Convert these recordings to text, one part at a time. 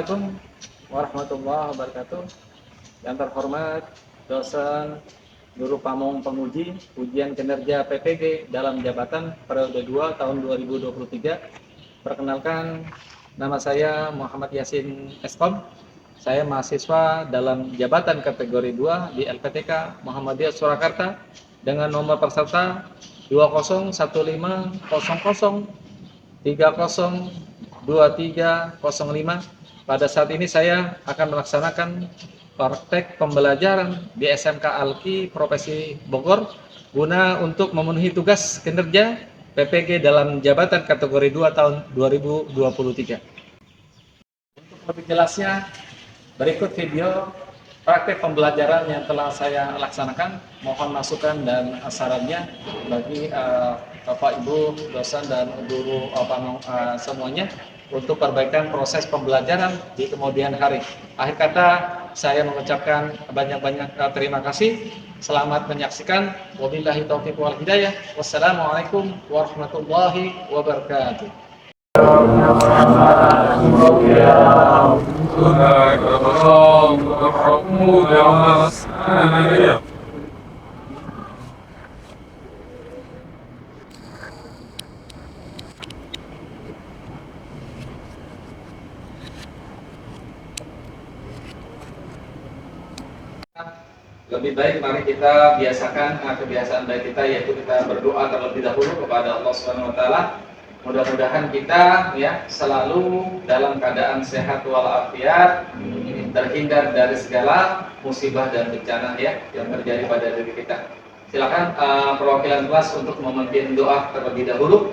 Assalamualaikum warahmatullahi wabarakatuh. Yang terhormat dosen Guru Pamong Penguji Ujian Kinerja PPG dalam jabatan periode 2 tahun 2023. Perkenalkan, nama saya Muhammad Yasin Eskom. Saya mahasiswa dalam jabatan kategori 2 di LPTK Muhammadiyah Surakarta dengan nomor peserta 20.0000302305. Pada saat ini saya akan melaksanakan praktek pembelajaran di SMK Alki Profesi Bogor guna untuk memenuhi tugas kinerja PPG dalam jabatan kategori 2 tahun 2023. Untuk lebih jelasnya, berikut video praktek pembelajaran yang telah saya laksanakan. Mohon masukan dan sarannya bagi Bapak Ibu dosen dan guru semuanya untuk perbaikan proses pembelajaran di kemudian hari. Akhir kata, saya mengucapkan banyak-banyak terima kasih. Selamat menyaksikan. Wabillahi taufiq wal hidayah. Wassalamualaikum warahmatullahi wabarakatuh. Lebih baik mari kita biasakan kebiasaan baik kita, yaitu kita berdoa terlebih dahulu kepada Allah Subhanahu wa taala. Mudah-mudahan kita selalu dalam keadaan sehat walafiat, terhindar dari segala musibah dan bencana yang terjadi pada diri kita. Silakan perwakilan kelas untuk memimpin doa terlebih dahulu.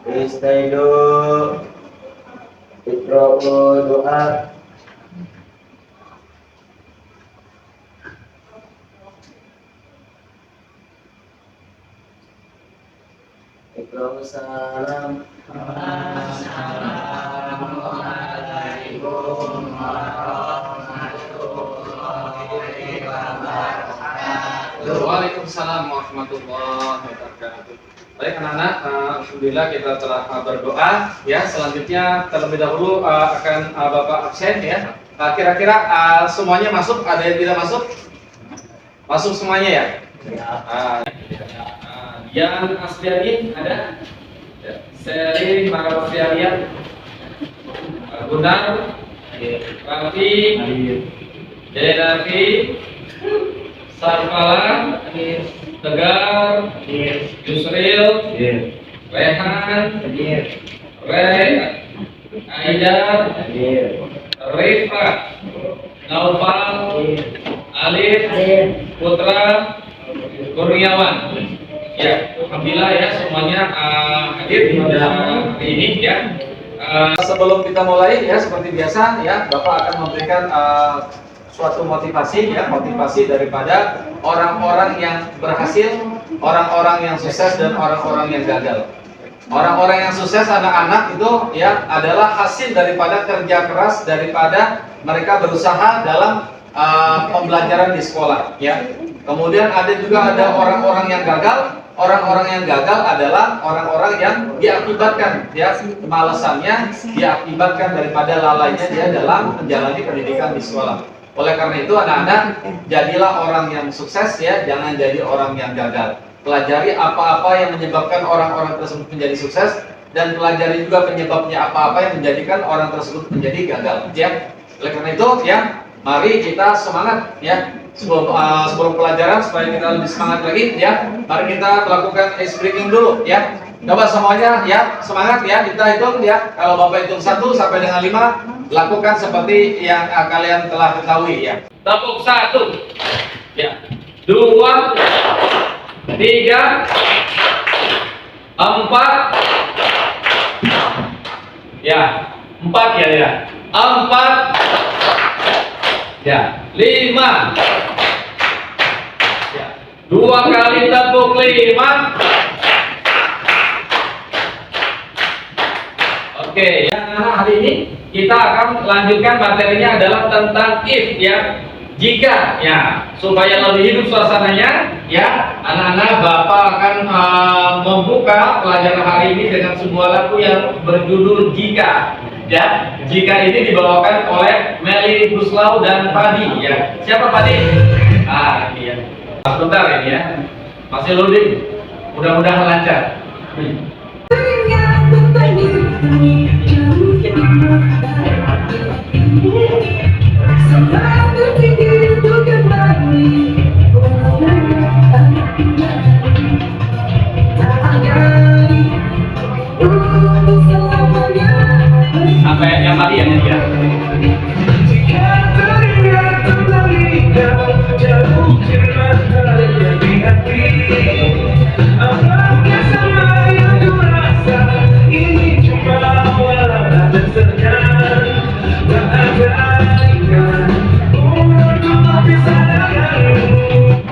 Istaidu iqra'u doa. Iqra'u salam. Assalamualaikum warahmatullahi wabarakatuh. Waalaikumsalam warahmatullahi wabarakatuh. Baik anak-anak, alhamdulillah kita telah berdoa. Selanjutnya terlebih dahulu akan Bapak absen ya. Kira-kira semuanya masuk? Ada yang tidak masuk? Masuk semuanya ya? Yang Asliani ada? Seri Marwasialian, Gunar, Rafi, Denafi, Sarfala, Tegar, Yusril, Rehan, Ray, Aida, Rifa, Naufal, Alif, Putra, Kurniawan. Ya, alhamdulillah ya semuanya hadir pada hari ini ya. Sebelum kita mulai seperti biasa Bapak akan memberikan suatu motivasi motivasi daripada orang-orang yang berhasil, orang-orang yang sukses dan orang-orang yang gagal. Orang-orang yang sukses anak-anak itu adalah hasil daripada kerja keras, daripada mereka berusaha dalam pembelajaran di sekolah Kemudian ada orang-orang yang gagal. Orang-orang yang gagal adalah orang-orang yang diakibatkan kemalasannya, diakibatkan daripada lalainya dia dalam menjalani pendidikan di sekolah. Oleh karena itu anak-anak, jadilah orang yang sukses jangan jadi orang yang gagal. Pelajari apa-apa yang menyebabkan orang-orang tersebut menjadi sukses, dan pelajari juga penyebabnya apa-apa yang menjadikan orang tersebut menjadi gagal Oleh karena itu mari kita semangat sebelum pelajaran supaya kita lebih semangat lagi mari kita melakukan ice breaking dulu coba semuanya semangat kita hitung kalau Bapak hitung 1 sampai dengan 5, lakukan seperti yang kalian telah ketahui tepuk 1 2 3 4 4 5 2 kali tepuk 5. Oke, hari ini kita akan lanjutkan materinya adalah tentang if Jika ya supaya lebih hidup suasananya, ya anak-anak Bapak akan membuka pelajaran hari ini dengan sebuah lagu yang berjudul Jika. Ya, jika ini dibawakan oleh Meli Guslau dan Padi. Ya, siapa Padi? Ah, ini ya. Sebentar ini ya. Masih loading. Mudah-mudahan lancar. Sampai yang tadi ya, ya.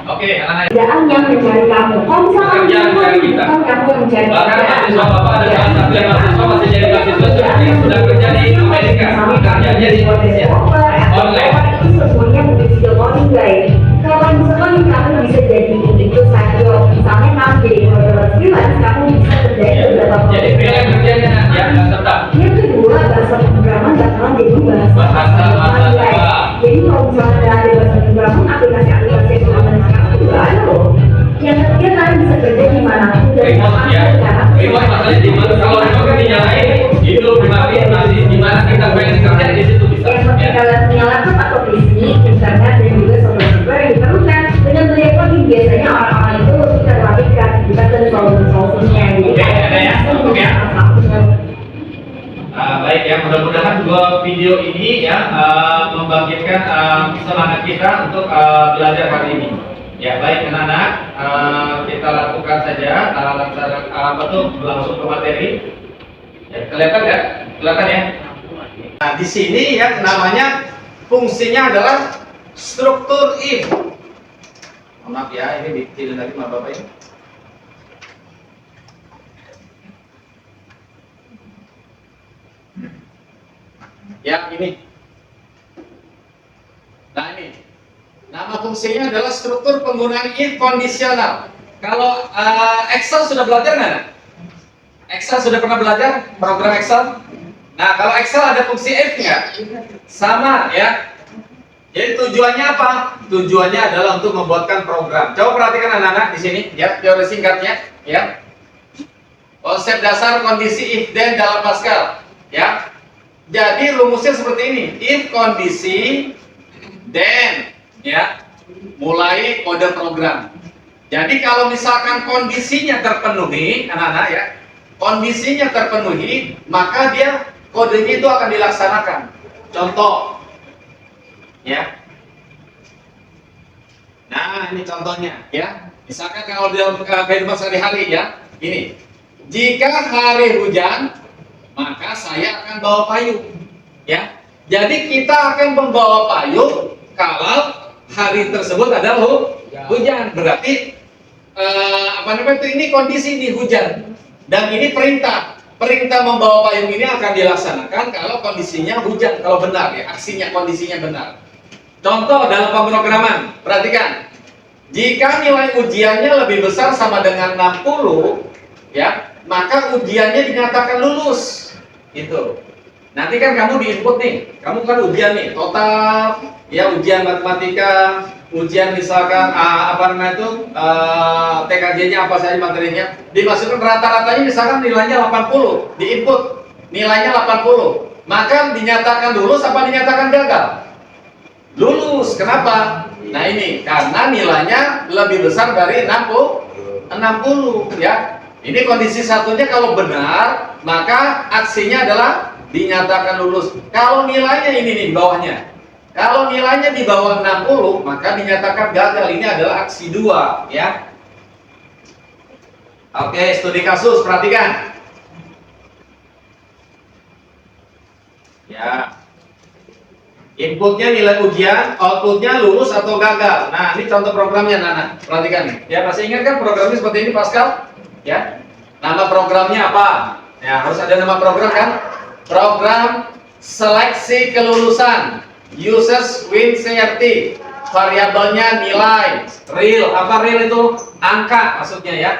Oke, anak-anak. Kerjaan yang mencari kamu. Kalau misalkan Kerjaan mencari kita. kamu yang mencari Bahkan kerjaan. mahasiswa Bapak ada salah satu yang mahasiswa masih jadi mahasiswa yang sudah kerja di Amerika, kerjanya di Indonesia online. Itu semuanya bukan skill coding guys. Kalau misalkan kamu bisa jadi itu side job, misalnya kamu jadi programmer freelance, kamu bisa kerjain beberapa Jadi freelance kerjanya ya nggak tetap. Yang kedua, bahasa pemrograman bakalan jadi bahasa dua. Jadi kalau misalnya ada bahasa pemrograman, aplikasi-aplikasi yang sekarang juga ada loh. Yang ketiga, kalian bisa kerja di manapun dan Remote ya. Remote masalahnya di mana? Kalau remote kan dinyalain, itu dimatiin nanti di mana kita pengen kerja di situ bisa. yang seperti kalian punya laptop atau PC, internet dan juga software yang diperlukan. Dengan belajar coding biasanya orang-orang itu kita terlatih kreativitas dan problem-solvingnya. Oke, ada ya? Oke ya? Baik ya, mudah-mudahan dua video ini ya membangkitkan semangat kita untuk belajar hari ini. Ya baik anak-anak, kita lakukan saja langsung ke materi. Ya, kelihatan ya? Kelihatan ya? Nah, di sini ya namanya fungsinya adalah struktur if. Maaf ya, ini dikecilin lagi sama Bapak ini. Ya, ini. Nah, ini. Nama fungsinya adalah struktur penggunaan if kondisional. Kalau Excel sudah belajar nggak? Excel sudah pernah belajar program Excel? Nah, kalau Excel ada fungsi if nggak? Sama ya. Jadi tujuannya apa? Tujuannya adalah untuk membuatkan program. Coba perhatikan anak-anak di sini, ya teori singkatnya, ya. Konsep dasar kondisi if then dalam Pascal, ya. Jadi rumusnya seperti ini: if kondisi then, ya, mulai kode program. Jadi kalau misalkan kondisinya terpenuhi, anak-anak ya, kondisinya terpenuhi, maka dia kodenya itu akan dilaksanakan. Contoh, ya. Nah, ini contohnya, ya. Misalkan kalau dalam kehidupan sehari-hari, ya, ini. Jika hari hujan, maka saya akan bawa payung, ya. Jadi kita akan membawa payung kalau hari tersebut ada hujan. Berarti ini kondisi di hujan, dan ini perintah. Perintah membawa payung ini akan dilaksanakan kalau kondisinya hujan, kalau benar ya, aksinya kondisinya benar. Contoh dalam pemrograman, perhatikan. Jika nilai ujiannya lebih besar sama dengan 60, ya, maka ujiannya dinyatakan lulus. Itu. Nanti kan kamu di-input nih, kamu kan ujian nih, total, ya ujian matematika, ujian misalkan TKJ-nya apa saja materinya, dimasukkan rata-ratanya misalkan nilainya 80, di-input nilainya 80, maka dinyatakan lulus apa dinyatakan gagal? Lulus. Kenapa? Nah ini karena nilainya lebih besar dari 60, ya. Ini kondisi satunya kalau benar, maka aksinya adalah dinyatakan lulus. Kalau nilainya ini nih di bawahnya, kalau nilainya di bawah 60, maka dinyatakan gagal. Ini adalah aksi 2, ya. Oke, studi kasus, perhatikan. Ya. Inputnya nilai ujian, outputnya lulus atau gagal. Nah, ini contoh programnya, Nana. Perhatikan nih. Ya, masih ingat kan programnya seperti ini, Pascal? Ya. Nama programnya apa? Ya, harus ada nama program kan? Program seleksi kelulusan. Uses Win CRT. variabelnya nilai. Real, apa real itu? Angka maksudnya ya.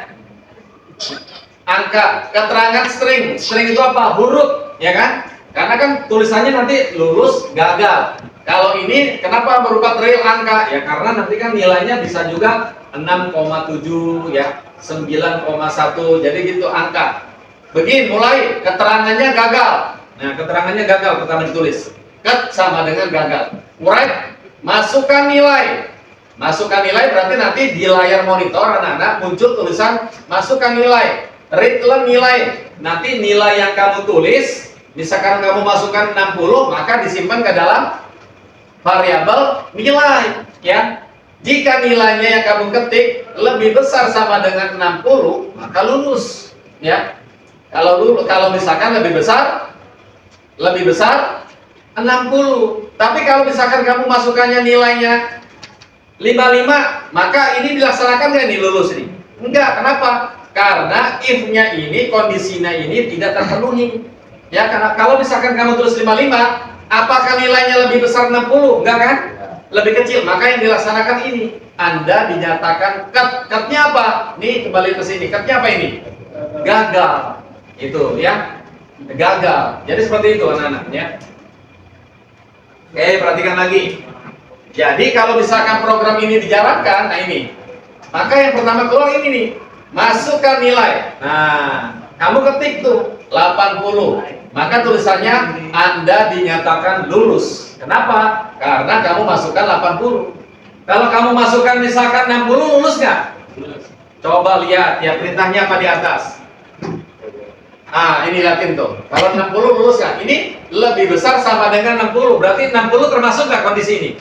Angka. Keterangan string. String itu apa? Huruf, ya kan? Karena kan tulisannya nanti lulus, gagal. Kalau ini kenapa berupa real angka? Ya karena nanti kan nilainya bisa juga 6,7 ya, 9,1. Jadi gitu angka. Begini mulai keterangannya gagal. Nah, keterangannya gagal pertama ditulis. Ket sama dengan gagal. Right? Masukkan nilai. Masukkan nilai berarti nanti di layar monitor anak-anak muncul tulisan masukkan nilai. Return nilai. Nanti nilai yang kamu tulis, misalkan kamu masukkan 60, maka disimpan ke dalam variabel nilai, ya. Jika nilainya yang kamu ketik lebih besar sama dengan 60, maka lulus, ya. Kalau misalkan lebih besar 60. Tapi kalau misalkan kamu masukkannya nilainya 55, maka ini dilaksanakan nggak nih lulus nih? Enggak, kenapa? Karena if-nya ini, kondisinya ini tidak terpenuhi. Ya, karena kalau misalkan kamu tulis 55, apakah nilainya lebih besar 60? Enggak kan? Lebih kecil, maka yang dilaksanakan ini. Anda dinyatakan cut. Cutnya apa? Nih, kembali ke sini. Cutnya apa ini? Gagal. Itu ya. Gagal. Jadi seperti itu anak-anak ya. Oke, perhatikan lagi. Jadi kalau misalkan program ini dijalankan, nah ini. Maka yang pertama keluar ini nih. Masukkan nilai. Nah, kamu ketik tuh 80. Maka tulisannya Anda dinyatakan lulus. Kenapa? Karena kamu masukkan 80. Kalau kamu masukkan misalkan 60, lulus nggak? Coba lihat ya perintahnya apa di atas. Ah, ini lihatin tuh. Kalau 60 lulus nggak? Ini lebih besar sama dengan 60. Berarti 60 termasuk nggak kondisi ini?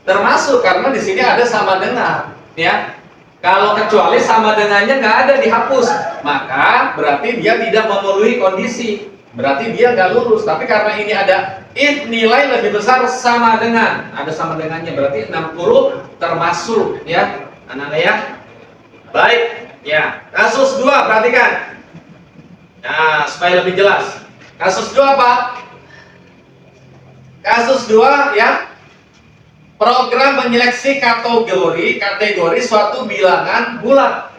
Termasuk, karena di sini ada sama dengan, ya. Kalau kecuali sama dengannya nggak ada, dihapus, maka berarti dia tidak memenuhi kondisi. Berarti dia nggak lulus. Tapi karena ini ada if nilai lebih besar sama dengan, ada sama dengannya, berarti 60 termasuk, ya, anak-anak ya. Baik, ya. Kasus 2, perhatikan. Nah, supaya lebih jelas. Kasus 2 apa? Kasus 2 ya. Program menyeleksi kategori suatu bilangan bulat.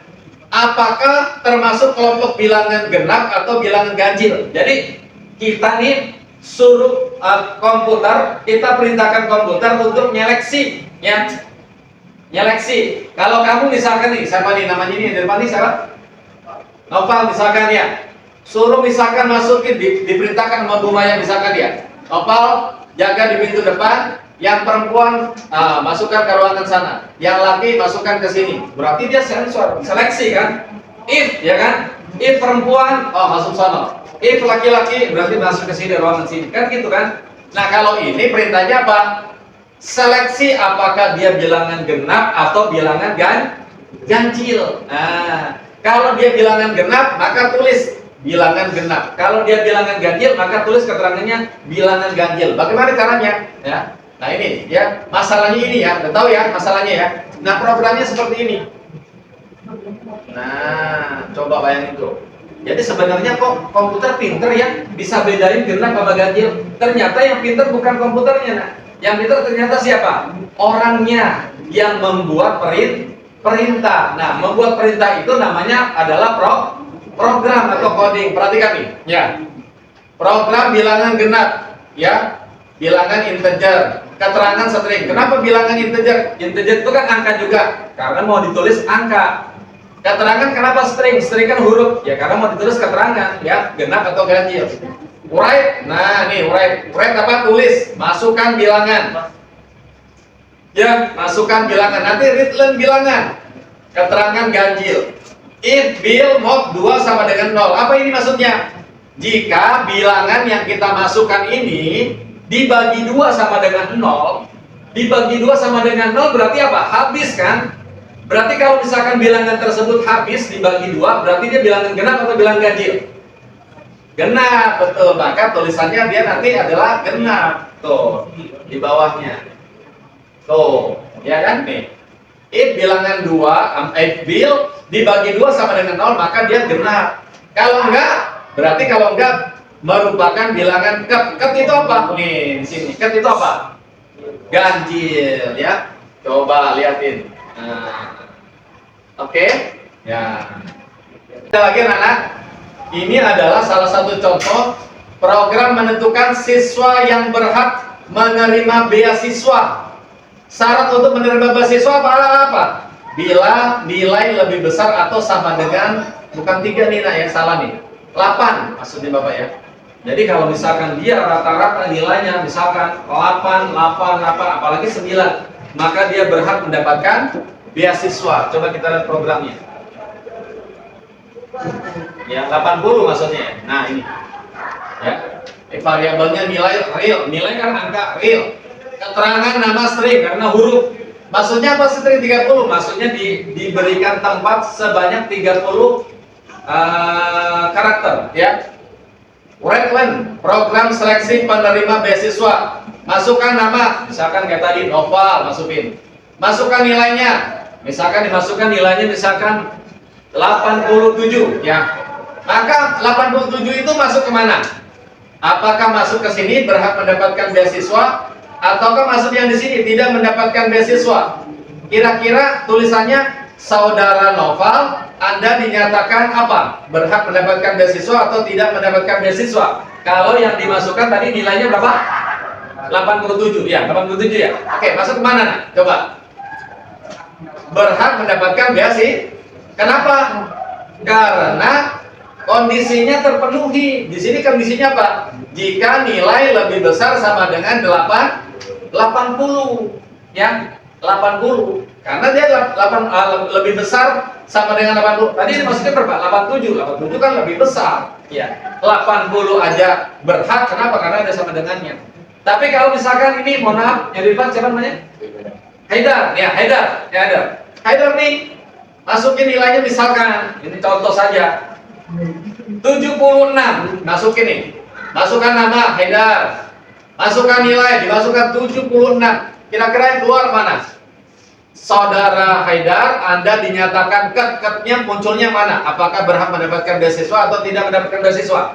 Apakah termasuk kelompok bilangan genap atau bilangan ganjil? Jadi kita nih suruh komputer, kita perintahkan komputer untuk nyeleksi, ya. Nyeleksi. Kalau kamu misalkan nih, siapa nih namanya ini? Dari mana siapa? Noval misalkan ya. Suruh misalkan masukin, diperintahkan sama Bu Maya misalkan ya. Noval jaga di pintu depan. Yang perempuan masukkan ke ruangan sana, yang laki masukkan ke sini. Berarti dia sensor, seleksi kan? If, ya kan? If perempuan, oh masuk sana. If laki-laki, berarti masuk ke sini, ruangan sini. Kan gitu kan? Nah kalau ini perintahnya apa? Seleksi apakah dia bilangan genap atau bilangan ganjil. Nah, kalau dia bilangan genap, maka tulis bilangan genap. Kalau dia bilangan ganjil, maka tulis keterangannya bilangan ganjil. Bagaimana caranya? Ya. Nah ini ya, masalahnya ini ya, udah tahu ya masalahnya ya. Nah programnya seperti ini. Nah, coba bayangin tuh. Jadi sebenarnya kok komputer pinter ya, bisa bedain genap sama ganjil. Ternyata yang pinter bukan komputernya, nah. Yang pinter ternyata siapa? Orangnya yang membuat perintah. Nah, membuat perintah itu namanya adalah program atau coding. Perhatikan nih, ya. Program bilangan genap, ya. Bilangan integer, keterangan string. Kenapa bilangan integer? Integer itu kan angka juga, karena mau ditulis angka. Keterangan kenapa string? String kan huruf, ya karena mau ditulis keterangan, ya genap atau ganjil. Write, nah nih write apa? Tulis, masukkan bilangan. Ya, masukkan bilangan. Nanti return bilangan. Keterangan ganjil. If bil mod 2 sama dengan 0. Apa ini maksudnya? Jika bilangan yang kita masukkan ini dibagi 2 sama dengan 0, dibagi 2 sama dengan 0 berarti apa? Habis kan? Berarti kalau misalkan bilangan tersebut habis dibagi 2, berarti dia bilangan genap atau bilangan ganjil? Genap, betul. Maka tulisannya dia nanti adalah genap. Tuh, di bawahnya. Tuh, ya kan nih. If bilangan 2, if bil dibagi 2 sama dengan 0, maka dia genap. Kalau enggak, berarti kalau enggak merupakan bilangan ket. Ket itu apa? Nih, di sini. Ket itu apa? Ganjil, ya. Coba liatin. Nah, oke, ya. Ada lagi anak-anak. Ini adalah salah satu contoh program menentukan siswa yang berhak menerima beasiswa. Syarat untuk menerima beasiswa apa? Bila nilai lebih besar atau sama dengan, bukan 3 nih nak ya, salah nih, 8 maksudnya Bapak ya. Jadi kalau misalkan dia rata-rata nilainya misalkan 8, apalagi 9, maka dia berhak mendapatkan beasiswa. Coba kita lihat programnya. Ya, 80 maksudnya. Nah, ini. Ya. Variabelnya nilai real. Nilai kan angka real. Keterangan nama string karena huruf. Maksudnya apa string 30? Maksudnya diberikan tempat sebanyak 30 karakter, ya. Redland, program seleksi penerima beasiswa. Masukkan nama, misalkan kayak tadi Noval, masukin. Masukkan nilainya. Misalkan dimasukkan nilainya misalkan 87, ya. Maka 87 itu masuk kemana? Apakah masuk ke sini berhak mendapatkan beasiswa, ataukah masuk yang di sini tidak mendapatkan beasiswa? Kira-kira tulisannya Saudara Noval, Anda dinyatakan apa? Berhak mendapatkan beasiswa atau tidak mendapatkan beasiswa? Kalau yang dimasukkan tadi nilainya berapa? 87, ya, 87 ya. Oke, masuk kemana nak? Coba. Berhak mendapatkan beasiswa. Kenapa? Karena kondisinya terpenuhi. Di sini kondisinya apa? Jika nilai lebih besar sama dengan 80, ya, 80. Karena dia lebih besar sama dengan 80. Tadi maksudnya berapa? 87. 87 kan lebih besar. Ya. 80 aja berhak. Kenapa? Karena ada sama dengannya. Tapi kalau misalkan ini, mohon maaf, yang di depan siapa namanya? Haidar. Ya, Haidar. Ya, Haidar. Haidar nih, masukin nilainya misalkan, ini contoh saja. 76. Masukin nih. Masukkan nama Haidar. Masukkan nilai, dimasukkan 76. Kira-kira yang keluar mana? Saudara Haidar, Anda dinyatakan ketnya munculnya mana? Apakah berhak mendapatkan beasiswa atau tidak mendapatkan beasiswa?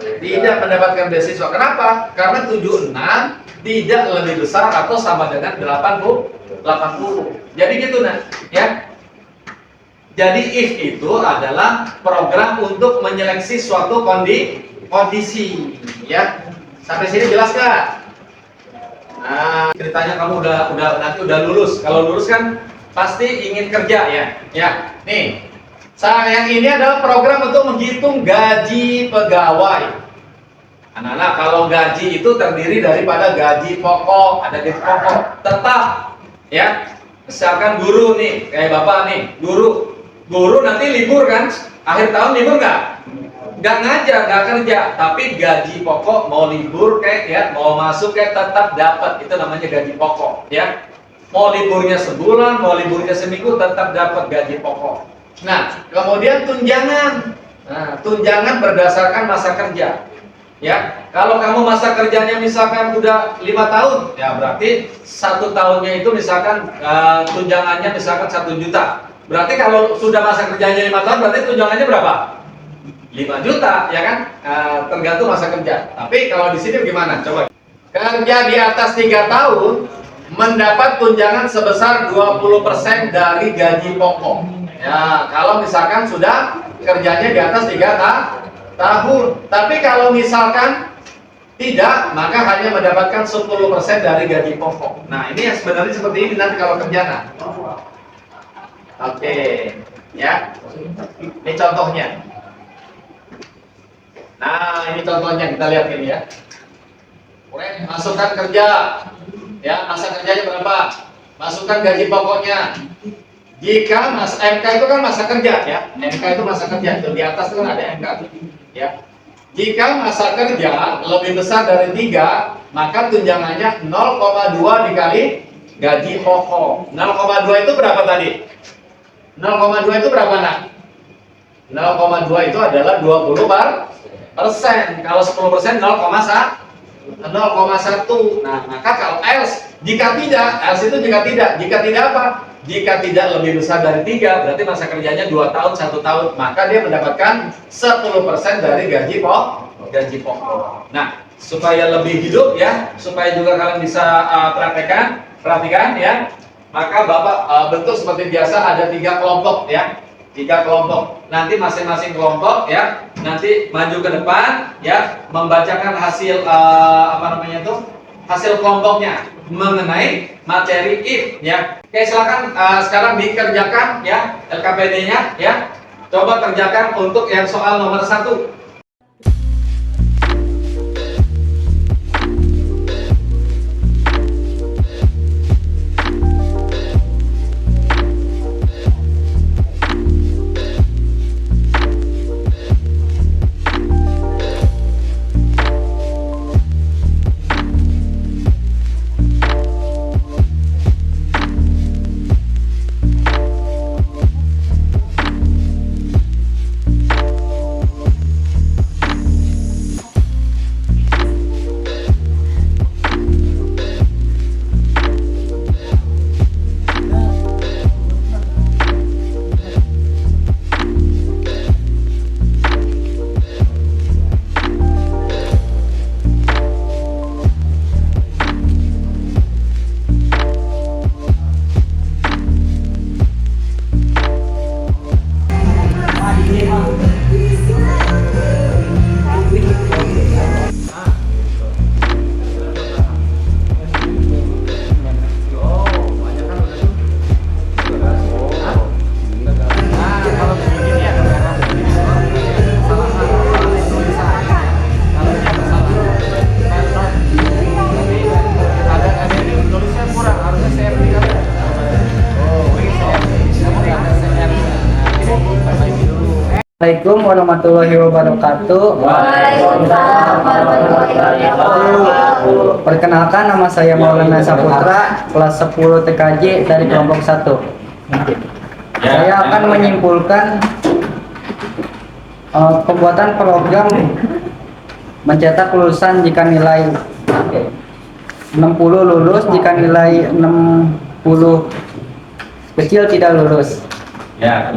Tidak mendapatkan beasiswa. Kenapa? Karena 76 tidak lebih besar atau sama dengan 80. Jadi gitu nah, ya. Jadi if itu adalah program untuk menyeleksi suatu kondisi, ya. Sampai sini jelas nggak? Nah, ceritanya kamu nanti udah lulus. Kalau lulus kan pasti ingin kerja ya. Ya, nih. Yang ini adalah program untuk menghitung gaji pegawai. Anak-anak, kalau gaji itu terdiri daripada gaji pokok, ada gaji pokok tetap, ya. Misalkan guru nih, kayak Bapak nih, guru nanti libur kan? Akhir tahun libur nggak? Nggak ngajar, nggak kerja, tapi gaji pokok mau libur kayak ya, mau masuk kayak tetap dapat. Itu namanya gaji pokok, ya. Mau liburnya sebulan, mau liburnya seminggu, tetap dapat gaji pokok. Nah, kemudian tunjangan. Nah, tunjangan berdasarkan masa kerja. Ya, kalau kamu masa kerjanya misalkan udah 5 tahun, ya berarti 1 tahunnya itu misalkan tunjangannya misalkan 1 juta. Berarti kalau sudah masa kerjanya 5 tahun, berarti tunjangannya berapa? 5 juta, ya kan? Tergantung masa kerja. Tapi kalau di sini gimana? Coba. Kerja di atas 3 tahun mendapat tunjangan sebesar 20% dari gaji pokok. Ya, kalau misalkan sudah kerjanya di atas 3 tahun. Tapi kalau misalkan tidak, maka hanya mendapatkan 10% dari gaji pokok. Nah, ini yang sebenarnya seperti ini nanti kalau kerja. Nah. Oke, ya. Ini contohnya. Nah, ini contohnya, kita lihat ini ya. Masukkan kerja, ya, masa kerjanya berapa? Masukkan gaji pokoknya. Jika MK itu kan masa kerja, ya, MK itu masa kerja, itu di atas kan ada MK, ya. Jika masa kerja lebih besar dari 3, maka tunjangannya 0,2 dikali gaji pokok. 0,2 itu berapa tadi? 0,2 itu berapa nak? 0,2 itu adalah 20%. Kalau 10% 0,1. Nah, maka kalau else, jika tidak, else itu jika tidak apa? Jika tidak lebih besar dari 3, berarti masa kerjanya 2 tahun, 1 tahun, maka dia mendapatkan 10% dari gaji pokok. Nah, supaya lebih hidup ya, supaya juga kalian bisa perhatikan ya. Maka Bapak bentuk seperti biasa ada 3 kelompok ya. 3 kelompok. Nanti masing-masing kelompok ya, nanti maju ke depan ya, membacakan hasil hasil kelompoknya mengenai materi if ya. Oke, silakan sekarang dikerjakan ya LKPD-nya ya. Coba kerjakan untuk yang soal nomor 1. Assalamualaikum warahmatullahi wabarakatuh. Waalaikumsalam warahmatullahi wabarakatuh. Perkenalkan, nama saya Maulana Saputra, kelas 10 TKJ dari kelompok 1. Saya akan menyimpulkan pembuatan program mencetak lulusan jika nilai 60 lulus, jika nilai 60 kecil tidak lulus. Ya.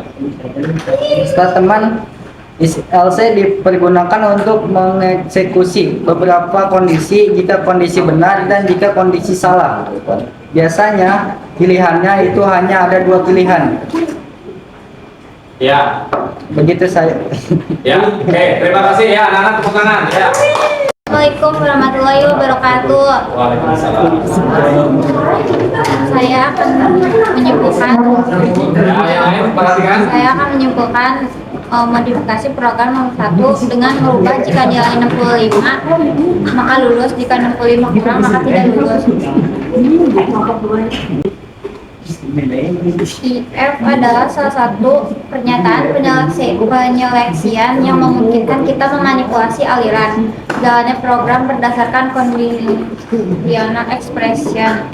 Statement LC dipergunakan untuk mengeksekusi beberapa kondisi jika kondisi benar dan jika kondisi salah. Biasanya pilihannya itu hanya ada 2 pilihan. Ya. Begitu saya. Ya. Oke, terima kasih ya anak-anak, tepuk tangan ya. Assalamualaikum warahmatullahi wabarakatuh. Waalaikumsalam. Saya akan menyimpulkan. Ya, yang lain perhatikan. Saya akan menyimpulkan modifikasi program nomor 1 dengan merubah jika nilai 65 maka lulus, jika 65 kurang maka tidak lulus. IF adalah salah satu pernyataan penyeleksian yang memungkinkan kita memanipulasi aliran jalannya program berdasarkan conditional expression.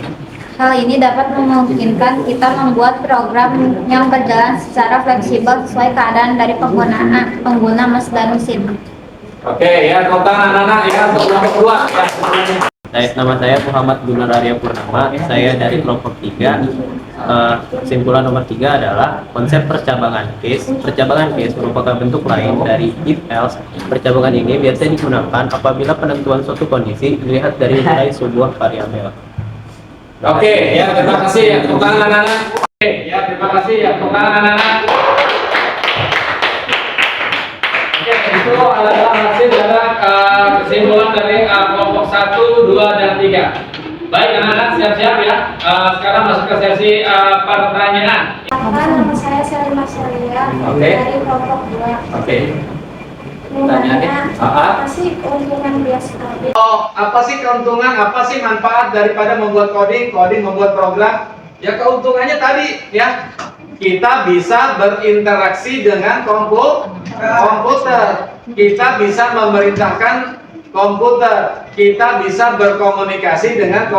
Hal ini dapat memungkinkan kita membuat program yang berjalan secara fleksibel sesuai keadaan dari pengguna dan mesin. Oke, ya, tepuk tangan anak-anak ya untuk kelompok 2 ya. Nama saya Muhammad Gunar Arya Purnama, saya dari kelompok 3. Kesimpulan nomor 3 adalah konsep percabangan case. Percabangan case merupakan bentuk lain dari if else. Percabangan ini biasanya digunakan apabila penentuan suatu kondisi dilihat dari nilai sebuah variabel. Oke, ya, terima kasih ya tepuk tangan anak-anak. Oke, ya, terima kasih ya tepuk tangan anak-anak. Oke, itu adalah hasil dari kesimpulan dari kelompok 1, 2, dan 3. Baik anak-anak, siap-siap ya. Sekarang masuk ke sesi pertanyaan. Nama saya Selima Selia dari kelompok 2. Oke. Pertanyaannya, apa sih keuntungan bias coding? Oh, apa sih keuntungan, apa sih manfaat daripada membuat coding membuat program? Ya keuntungannya tadi ya, kita bisa berinteraksi dengan komputer, kita bisa memerintahkan komputer, kita bisa berkomunikasi dengan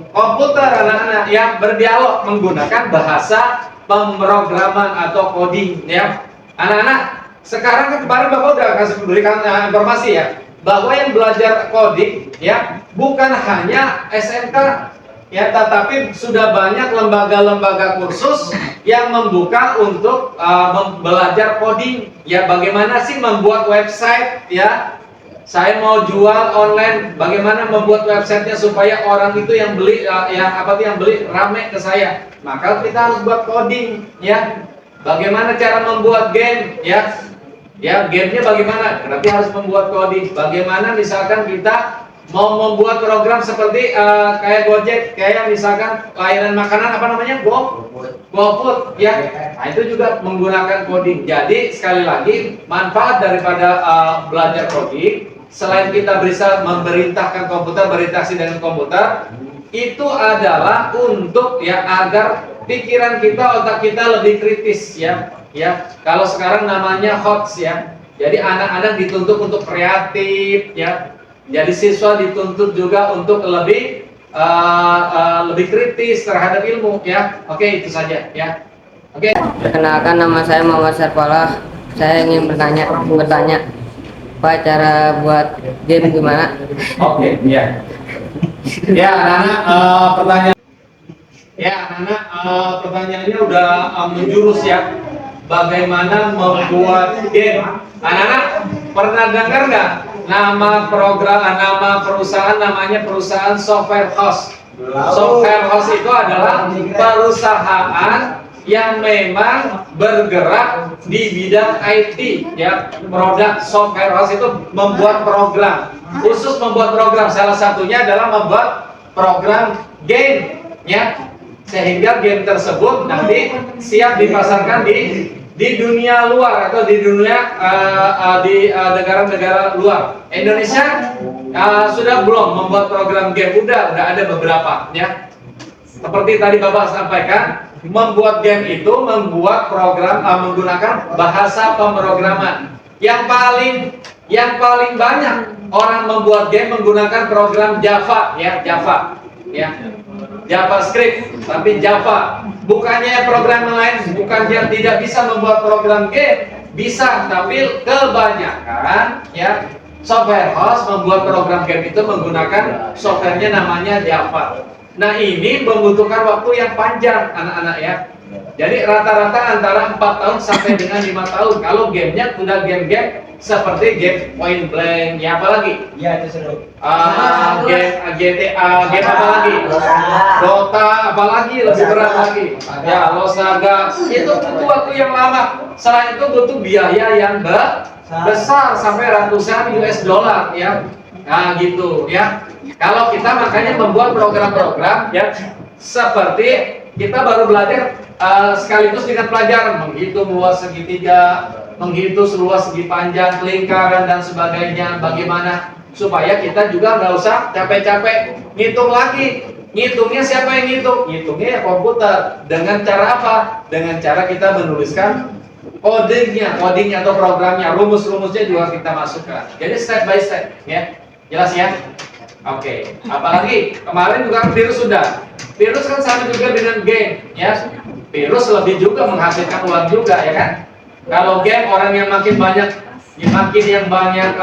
komputer anak-anak yang berdialog menggunakan bahasa pemrograman atau coding ya. Anak-anak, sekarang kan kemarin Bapak udah kasih berikan informasi ya, bahwa yang belajar coding ya bukan hanya SMK ya, tetapi sudah banyak lembaga-lembaga kursus yang membuka untuk belajar coding ya, bagaimana sih membuat website ya, Saya mau jual online, bagaimana membuat websitenya supaya orang itu yang beli yang beli rame ke saya. Maka kita harus buat coding, ya. Bagaimana cara membuat game, ya. Ya, gamenya bagaimana? Berarti harus membuat coding. Bagaimana misalkan kita mau membuat program seperti kayak Gojek, kayak misalkan layanan makanan apa namanya? GoFood, ya. Nah, itu juga menggunakan coding. Jadi sekali lagi manfaat daripada belajar coding, selain kita bisa memerintahkan komputer, berinteraksi dengan komputer, itu adalah untuk ya agar pikiran kita, otak kita lebih kritis, ya. Ya, kalau sekarang namanya HOTS, ya. Jadi anak-anak dituntut untuk kreatif, ya. Jadi siswa dituntut juga untuk lebih kritis terhadap ilmu, ya. Oke, itu saja, ya. Oke. Perkenalkan, nama saya Muhammad Sarfalah. Saya ingin bertanya, Pak, cara buat game gimana? Oke, ya. Ya, anak-anak pertanyaan. Ya, anak-anak pertanyaannya udah menjurus, ya. Bagaimana membuat game? Anak-anak pernah dengar nggak nama perusahaan namanya perusahaan software house? Software house itu adalah perusahaan yang memang bergerak di bidang IT, ya. Produk software house itu membuat program, khusus membuat program. Salah satunya adalah membuat program game, ya, sehingga game tersebut nanti siap dipasarkan di dunia luar atau di dunia di negara-negara luar. Indonesia sudah belum membuat program game? Udah ada beberapa, ya. Seperti tadi Bapak sampaikan, membuat game itu membuat program menggunakan bahasa pemrograman. Yang paling banyak orang membuat game menggunakan program Java, ya, JavaScript, tapi Java. Bukannya program lain, bukannya tidak bisa membuat program game, bisa, tapi kebanyakan, ya, software house membuat program game itu menggunakan softwarenya namanya Java. Nah, ini membutuhkan waktu yang panjang, anak-anak, ya. Jadi rata-rata antara 4 tahun sampai dengan 5 tahun. Kalau gamenya sudah game-game seperti game Point Blank, ya, apalagi? Ya, itu seru. Game GTA, game apa lagi? Dota, apalagi lebih berat lagi. Ya, Losaga. Itu butuh waktu yang lama. Selain itu butuh biaya yang besar sampai ratusan US dollar, ya. Nah, gitu, ya. Kalau kita makanya membuat program-program, ya, seperti kita baru belajar sekaligus dengan pelajaran menghitung luas segitiga, menghitung luas segi panjang, lingkaran dan sebagainya. Bagaimana supaya kita juga nggak usah capek-capek ngitung lagi. Ngitungnya siapa yang ngitung? Ngitungnya ya komputer. Dengan cara apa? Dengan cara kita menuliskan codingnya atau programnya, rumus-rumusnya juga kita masukkan. Jadi step by step, ya. Jelas, ya? Oke. Apalagi kemarin juga virus sudah. Virus kan sama juga dengan game, ya. Virus lebih juga menghasilkan uang juga, ya kan? Kalau game orang yang makin banyak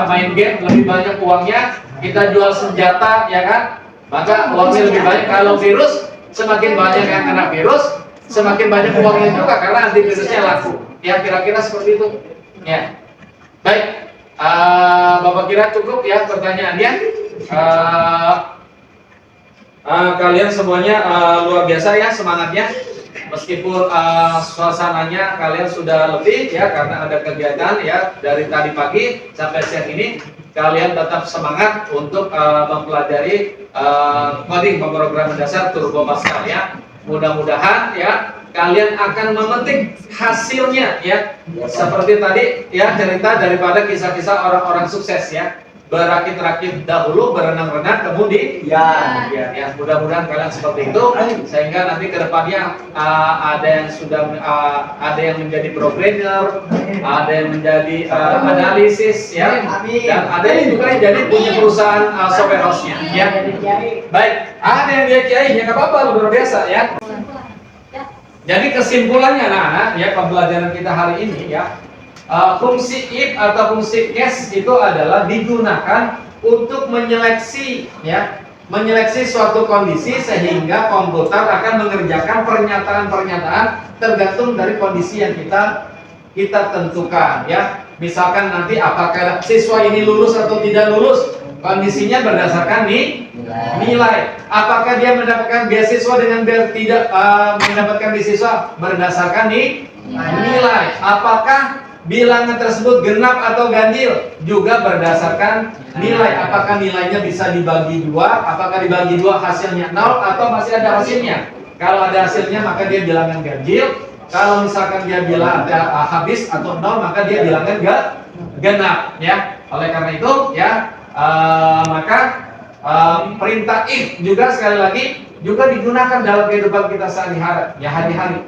main game, lebih banyak uangnya. Kita jual senjata, ya kan? Maka uangnya lebih banyak. Kalau virus, semakin banyak yang kena virus, semakin banyak uangnya juga karena antivirusnya laku. Ya, kira-kira seperti itu. Ya. Baik. Bapak kira cukup, ya, pertanyaannya. Kalian semuanya luar biasa, ya, semangatnya. Meskipun suasananya kalian sudah lebih, ya, karena ada kegiatan, ya, dari tadi pagi sampai siang ini, kalian tetap semangat untuk mempelajari coding pemrograman dasar Turbo Pascal, ya. Mudah-mudahan, ya, kalian akan memetik hasilnya, ya. Seperti tadi, ya, cerita daripada kisah-kisah orang-orang sukses, ya. Berakit-rakit dahulu, berenang-renang kemudian, ya, mudah-mudahan kalian seperti itu, sehingga nanti kedepannya ada yang menjadi programmer, ada yang menjadi analisis, ya, dan ada yang juga yang jadi punya perusahaan software house-nya, ya. Baik, ada yang dia kiai, ya, nggak apa-apa, luar biasa, ya. Jadi kesimpulannya, anak-anak, ya, pembelajaran kita hari ini, ya. Fungsi if atau fungsi case itu adalah digunakan untuk menyeleksi, ya, menyeleksi suatu kondisi sehingga komputer akan mengerjakan pernyataan-pernyataan tergantung dari kondisi yang kita tentukan, ya. Misalkan nanti apakah siswa ini lulus atau tidak lulus, kondisinya berdasarkan nilai. Apakah dia mendapatkan beasiswa dengan tidak mendapatkan beasiswa berdasarkan nilai. Apakah bilangan tersebut genap atau ganjil juga berdasarkan nilai. Apakah nilainya bisa dibagi dua? Apakah dibagi dua hasilnya 0 atau masih ada hasilnya? Kalau ada hasilnya maka dia bilangan ganjil. Kalau misalkan dia bilang ada habis atau 0 maka dia bilangan genap ya. Oleh karena itu ya maka perintah if juga sekali lagi juga digunakan dalam kehidupan kita sehari-hari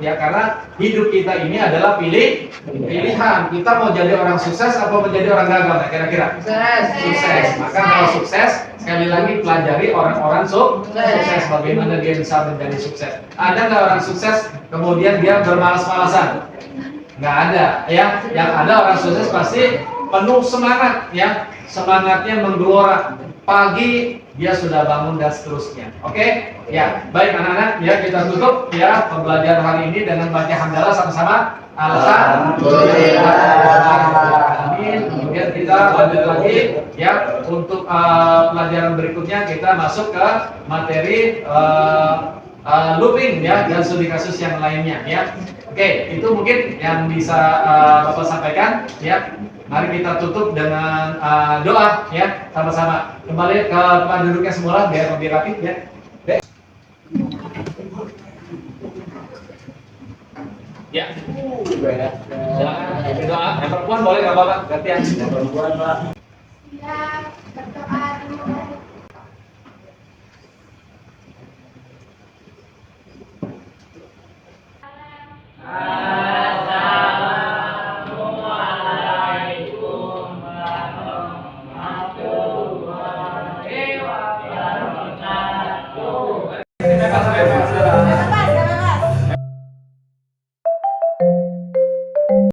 ya, karena hidup kita ini adalah pilihan. Kita mau jadi orang sukses atau menjadi orang gagal, nah, kira-kira sukses. Maka kalau sukses sekali lagi pelajari orang-orang sukses, bagaimana dia bisa menjadi sukses. Ada nggak orang sukses kemudian dia bermalas-malasan? Nggak ada ya. Yang ada orang sukses pasti penuh semangat ya, semangatnya menggelora. Pagi dia sudah bangun dan seterusnya. Oke? Ya, baik anak-anak, ya kita tutup ya pembelajaran hari ini dengan baca hamdalah sama-sama. Alhamdulillah. Amin. Kemudian kita lanjut lagi ya untuk pelajaran berikutnya kita masuk ke materi looping ya dan studi kasus yang lainnya ya. Oke, itu mungkin yang bisa Bapak sampaikan ya. Mari kita tutup dengan doa ya sama-sama. Kembali ke tempat duduknya semula biar lebih rapi ya. Ya. Silakan doa. Yang perempuan boleh nggak Bapak? Gantian. Yang perempuan Pak. Ya, berdoa dulu. Ah.